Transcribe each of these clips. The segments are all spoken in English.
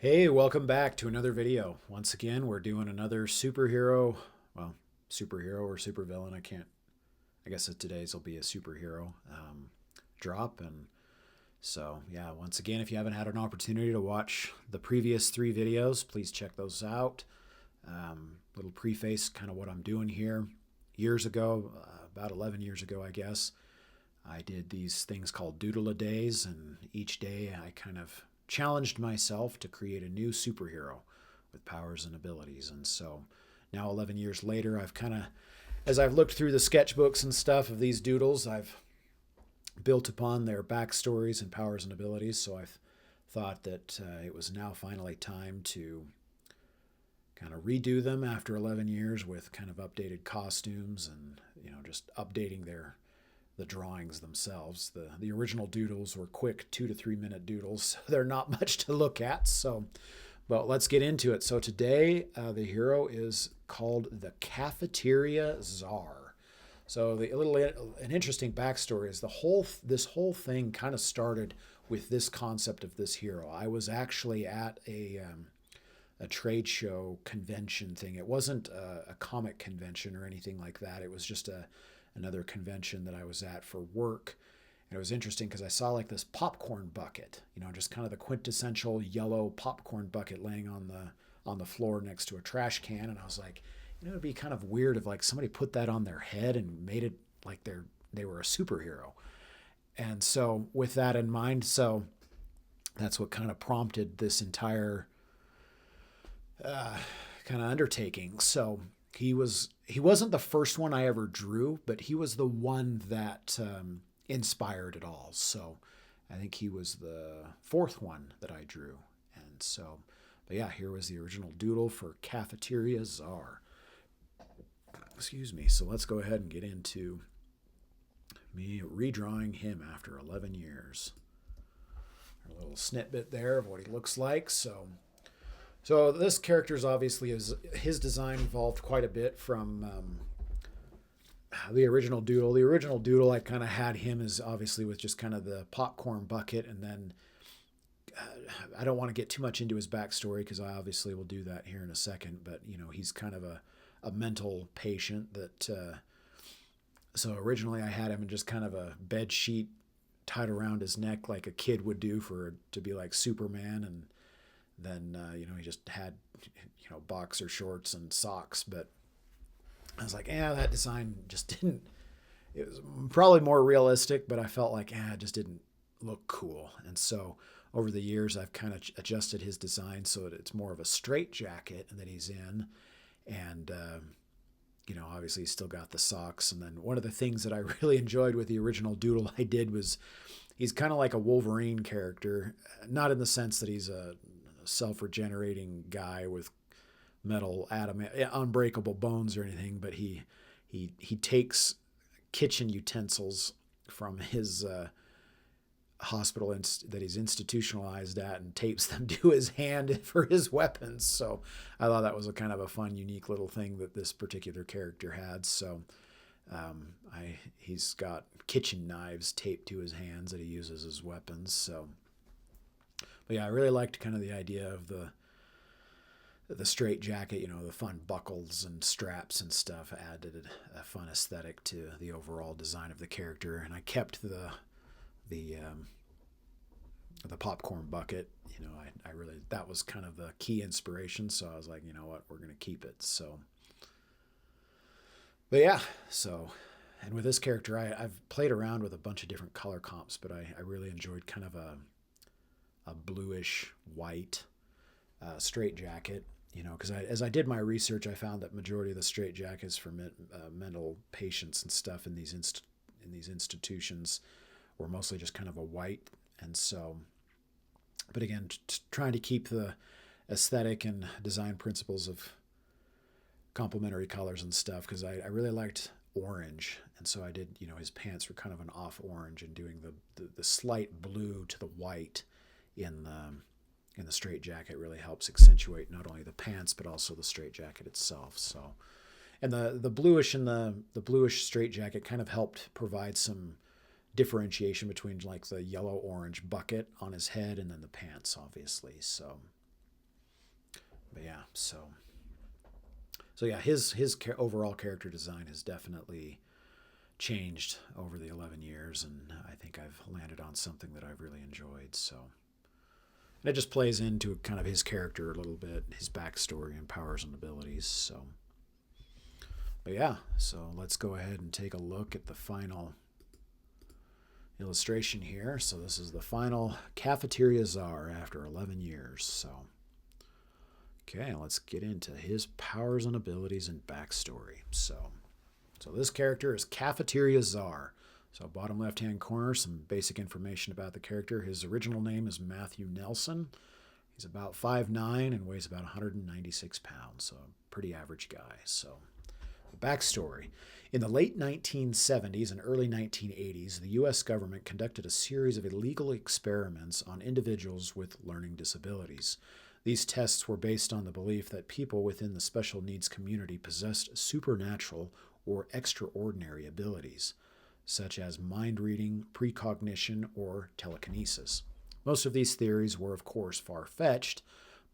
Hey, welcome back to another video. Once again, we're doing another superhero, well, superhero or supervillain. I guess today's will be a superhero drop. And so, yeah, once again, if you haven't had an opportunity to watch the previous three videos, please check those out. Little preface, kind of what I'm doing here. Years ago, about 11 years ago, I guess, I did these things called doodle-a-days, and each day I kind of challenged myself to create a new superhero with powers and abilities. And so now, 11 years later, as I've looked through the sketchbooks and stuff of these doodles, I've built upon their backstories and powers and abilities. So I've thought that it was now finally time to kind of redo them after 11 years with kind of updated costumes and, just updating the drawings themselves. The original doodles were quick 2 to 3 minute doodles, so they're not much to look at. So, but let's get into it. So today, the hero is called the Cafeteria Czar. So an interesting backstory is this whole thing kind of started with this concept of this hero. I was actually at a trade show convention thing. It wasn't a comic convention or anything like that. It was just another convention that I was at for work. And it was interesting because I saw like this popcorn bucket, just kind of the quintessential yellow popcorn bucket laying on the floor next to a trash can. And I was like, it'd be kind of weird if like somebody put that on their head and made it like they were a superhero. And so with that in mind, so that's what kind of prompted this entire kind of undertaking. So he wasn't the first one I ever drew, but he was the one that inspired it all. So I think he was the fourth one that I drew. And so, but yeah, here was the original doodle for Cafeteria Czar. Excuse me. So let's go ahead and get into me redrawing him after 11 years. A little snippet there of what he looks like. So this character's obviously his design evolved quite a bit from the original doodle. The original doodle, I kind of had him as obviously with just kind of the popcorn bucket, and then I don't want to get too much into his backstory because I obviously will do that here in a second. But he's kind of a mental patient that. So originally, I had him in just kind of a bed sheet tied around his neck like a kid would do to be like Superman, and then he just had boxer shorts and socks. But I was like, that design just didn't. It was probably more realistic, but I felt like it just didn't look cool. And so over the years, I've kind of adjusted his design so that it's more of a straight jacket that he's in, and obviously he's still got the socks. And then one of the things that I really enjoyed with the original doodle I did was he's kind of like a Wolverine character, not in the sense that he's a self-regenerating guy with metal unbreakable bones or anything, but he takes kitchen utensils from his hospital that he's institutionalized at and tapes them to his hand for his weapons. So I thought that was a kind of a fun, unique little thing that this particular character had. So he's got kitchen knives taped to his hands that he uses as weapons. So, but yeah, I really liked kind of the idea of the straight jacket, the fun buckles and straps and stuff added a fun aesthetic to the overall design of the character. And I kept the popcorn bucket. I really, that was kind of the key inspiration. So I was like, what, we're going to keep it. So, but yeah, and with this character, I've played around with a bunch of different color comps, but I really enjoyed kind of a bluish white straight jacket. Because as I did my research, I found that majority of the straight jackets for mental patients and stuff in these institutions were mostly just kind of a white. And so, but again, trying to keep the aesthetic and design principles of complementary colors and stuff, because I really liked orange. And so I did, his pants were kind of an off orange, and doing the slight blue to the white in the straight jacket really helps accentuate not only the pants but also the straight jacket itself. So, and the bluish and the bluish straight jacket kind of helped provide some differentiation between like the yellow orange bucket on his head and then the pants, obviously. So, But yeah, so yeah, his overall character design has definitely changed over the 11 years, and I think I've landed on something that I've really enjoyed. So, and it just plays into kind of his character a little bit, his backstory and powers and abilities. So, but yeah, so let's go ahead and take a look at the final illustration here. So this is the final Cafeteria Czar after 11 years. So, okay, let's get into his powers and abilities and backstory. So this character is Cafeteria Czar. So bottom left-hand corner, some basic information about the character. His original name is Matthew Nelson. He's about 5'9" and weighs about 196 pounds, so a pretty average guy. So the backstory. In the late 1970s and early 1980s, the U.S. government conducted a series of illegal experiments on individuals with learning disabilities. These tests were based on the belief that people within the special needs community possessed supernatural or extraordinary abilities, such as mind reading, precognition, or telekinesis. Most of these theories were, of course, far-fetched,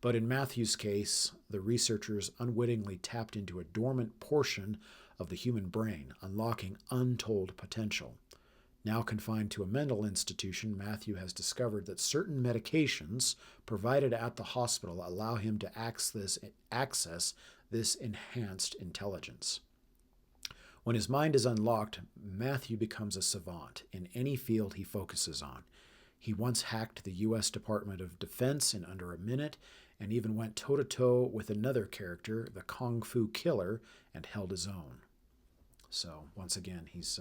but in Matthew's case, the researchers unwittingly tapped into a dormant portion of the human brain, unlocking untold potential. Now confined to a mental institution, Matthew has discovered that certain medications provided at the hospital allow him to access this enhanced intelligence. When his mind is unlocked, Matthew becomes a savant in any field he focuses on. He once hacked the U.S. Department of Defense in under a minute and even went toe-to-toe with another character, the Kung Fu Killer, and held his own. So, once again, he's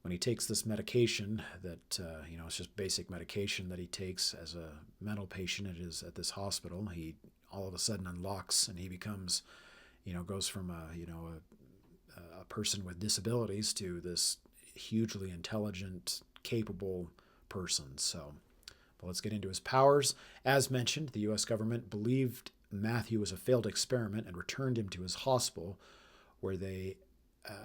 when he takes this medication that, it's just basic medication that he takes as a mental patient at this hospital, he all of a sudden unlocks and he becomes, goes from a person with disabilities to this hugely intelligent, capable person. So, but let's get into his powers. As mentioned, the U.S. government believed Matthew was a failed experiment and returned him to his hospital where they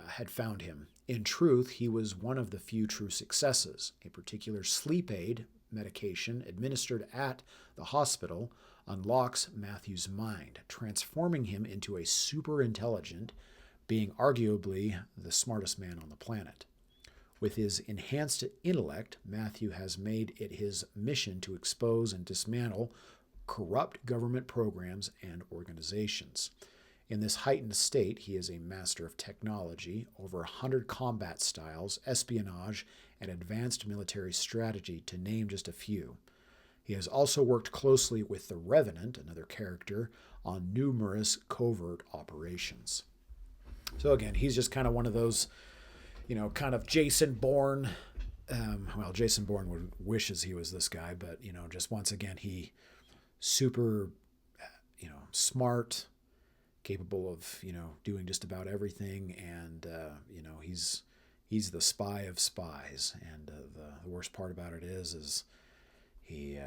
had found him. In truth, he was one of the few true successes. A particular sleep aid medication administered at the hospital unlocks Matthew's mind, transforming him into a super intelligent, being arguably the smartest man on the planet. With his enhanced intellect, Matthew has made it his mission to expose and dismantle corrupt government programs and organizations. In this heightened state, he is a master of technology, over 100 combat styles, espionage, and advanced military strategy, to name just a few. He has also worked closely with the Revenant, another character, on numerous covert operations. So again, he's just kind of one of those, kind of Jason Bourne. Jason Bourne wishes he was this guy, but, just once again, he super, smart, capable of, doing just about everything. And, he's the spy of spies. And the worst part about it is the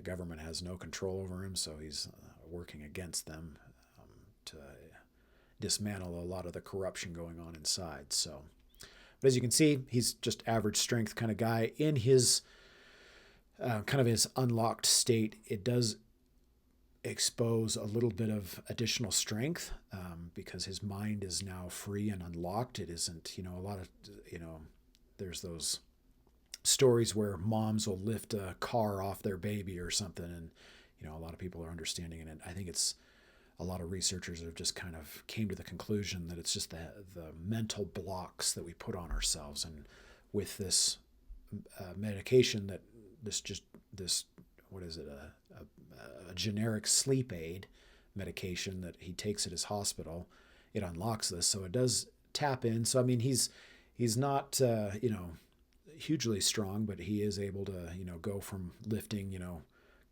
government has no control over him. So he's working against them to dismantle a lot of the corruption going on inside. So, but as you can see, he's just average strength kind of guy. In his kind of his unlocked state, it does expose a little bit of additional strength because his mind is now free and unlocked. It isn't, a lot of, there's those stories where moms will lift a car off their baby or something, and, a lot of people are understanding it. And I think it's a lot of researchers have just kind of came to the conclusion that it's just the mental blocks that we put on ourselves. And with this medication that a generic sleep aid medication that he takes at his hospital, it unlocks this. So it does tap in. So, I mean, he's not, hugely strong, but he is able to, go from lifting,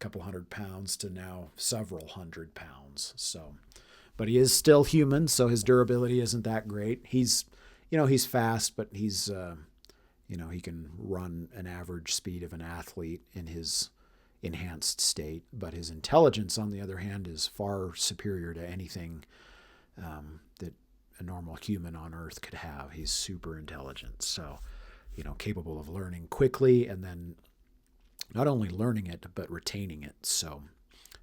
couple 100 pounds to now several 100 pounds. So, but he is still human, so his durability isn't that great. He's fast, but he's, he can run an average speed of an athlete in his enhanced state. But his intelligence, on the other hand, is far superior to anything that a normal human on Earth could have. He's super intelligent, so, capable of learning quickly and then not only learning it, but retaining it. So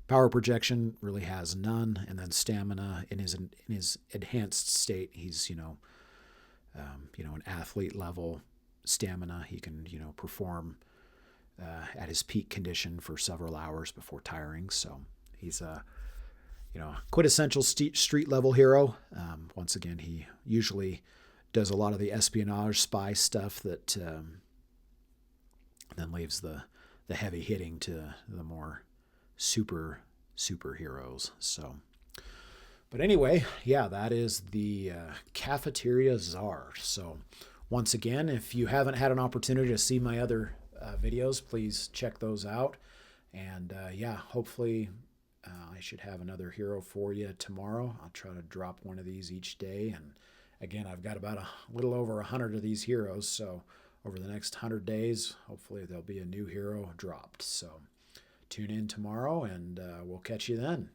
Power projection really has none, and then stamina in his enhanced state, he's an athlete level stamina. He can perform at his peak condition for several hours before tiring. So he's a quintessential street level hero. Once again, he usually does a lot of the espionage spy stuff that then leaves the heavy hitting to the more superheroes. So, but anyway, yeah, that is the Cafeteria Czar. So once again, if you haven't had an opportunity to see my other videos, please check those out. And yeah, hopefully I should have another hero for you tomorrow. I'll try to drop one of these each day. And again, I've got about a little over 100 of these heroes. So over the next 100 days, hopefully there'll be a new hero dropped. So tune in tomorrow, and we'll catch you then.